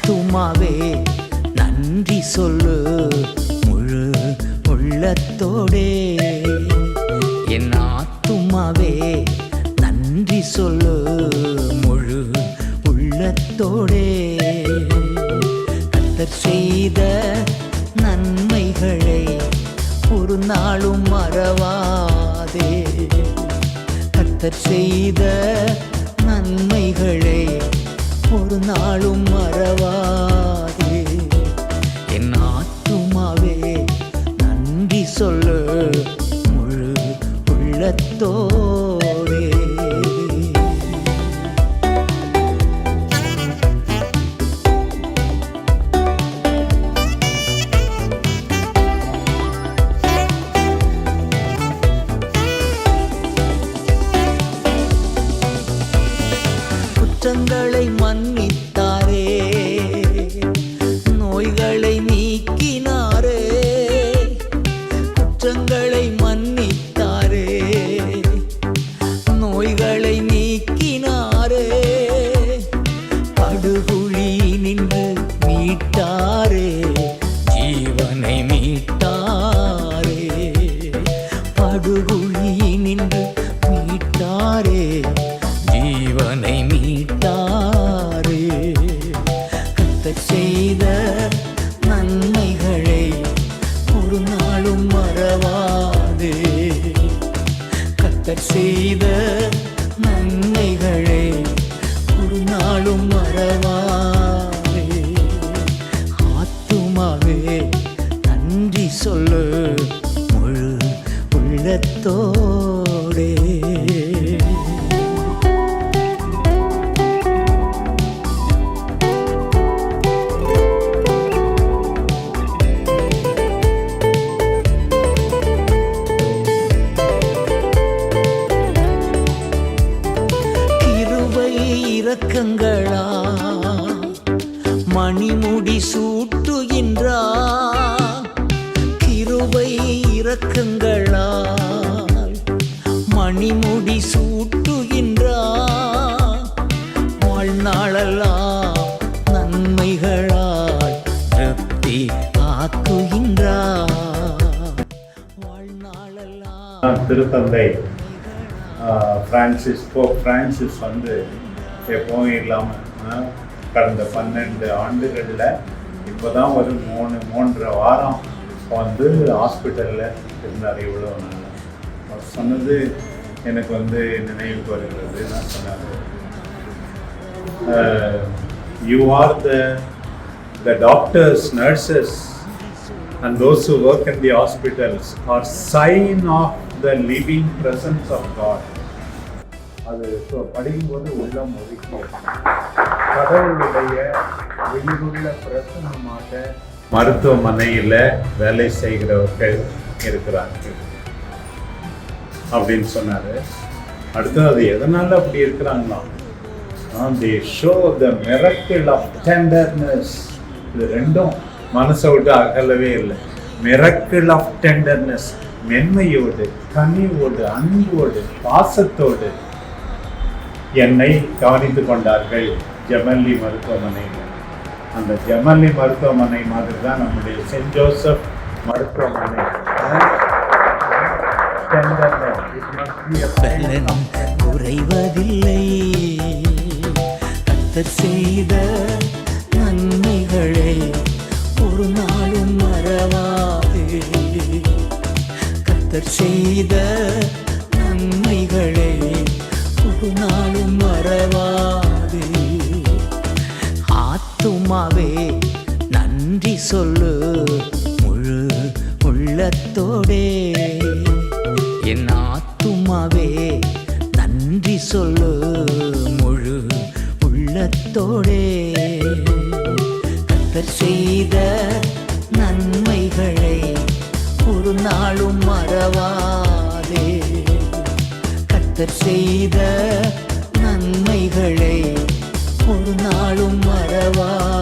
ஆத்துமாவே நன்றி சொல்லு முழு உள்ளத்தோடே. என் ஆத்துமாவே நன்றி சொல்லு முழு உள்ளத்தோடே. கர்த்தர் செய்த நன்மைகளை ஒரு நாளும் மறவாதே. கர்த்தர் செய்த நன்மைகளை ஒரு நாளும் மறவாதே. என் ஆத்துமாவே நன்றி சொல்லு முழு உள்ளத்தோடே. குற்றங்களை மன்னித்தாரே, நோய்களை நீக்கினாரே. குற்றங்களை மன்னித்தாரே, நோய்களை நீக்கினாரே. படுகுழி நின்று மீட்டாரே, ஜீவனை மீட்டாரே. படுகுழி நின்று மீட்டாரே, ஜீவனை மீட்டாரே. கர்த்தர் செய்த நன்மைகளை ஒரு நாளும் மறவாதே. கர்த்தர் செய்த நன்மைகளை ஒரு நாளும் மறவாதே. ஆத்துமாவே நன்றி சொல்லு முழு உள்ளத்தோடே. இரக்கங்களா மணிமுடி சூட்டுகின்றார். கிருபை இரக்கங்களா மணிமுடி சூட்டுகின்றார். வாழ்நாளெல்லாம் நன்மைகளால் திருப்தி ஆக்குகின்றார். வாழ்நாளெல்லாம் திருத்தந்தை பிரான்சிஸ் வந்து எப்பவும் இல்லாமல் கடந்த 12 ஆண்டுகளில் இப்போ தான் ஒரு 3.5 வாரம் வந்து ஹாஸ்பிட்டலில் இருந்தார். இவ்வளோ நாள் அவர் சொன்னது எனக்கு வந்து நினைவுக்கு வருகிறது. நான் சொன்னார், you are the doctors, nurses and those who work in the hospitals are sign of the living presence of God. அது படிக்கும்போது உள்ளம் ஒதுக்கி கடவுளுடைய உயிருள்ள பிரசன்னமாக மருத்துவமனையில் வேலை செய்கிறவர்கள் இருக்கிறாங்க அப்படின்னு சொன்னார். அடுத்து அது எதனால அப்படி இருக்கிறாங்களாம், they show the miracle of tenderness. இது ரெண்டும் மனசை விட்டு அகலவே இல்லை. miracle of tenderness, மென்மையோடு கனிவோடு அன்போடு பாசத்தோடு என்னை கவனித்து கொண்டார்கள் ஜெமல்லி மருத்துவமனையில். அந்த ஜெமல்லி மருத்துவமனை மாதிரி தான் நம்முடைய சென்ட் ஜோசப் மருத்துவமனை. குறைவதில்லை. கர்த்தர் செய்த நன்மைகளை ஒரு நாளும் மறவாதே. கர்த்தர் செய்த நன்மைகளை ஒரு நாளும் மறவாதே. ஆத்துமாவே நன்றி சொல்லு முழு உள்ளத்தோடே. என் ஆத்துமாவே நன்றி சொல்லு முழு உள்ளத்தோடே. கர்த்தர் செய்த நன்மைகளை ஒரு நாளும் மறவாதே. கர்த்தர் செய்த நன்மைகளை ஒரு நாளும் மறவாதே.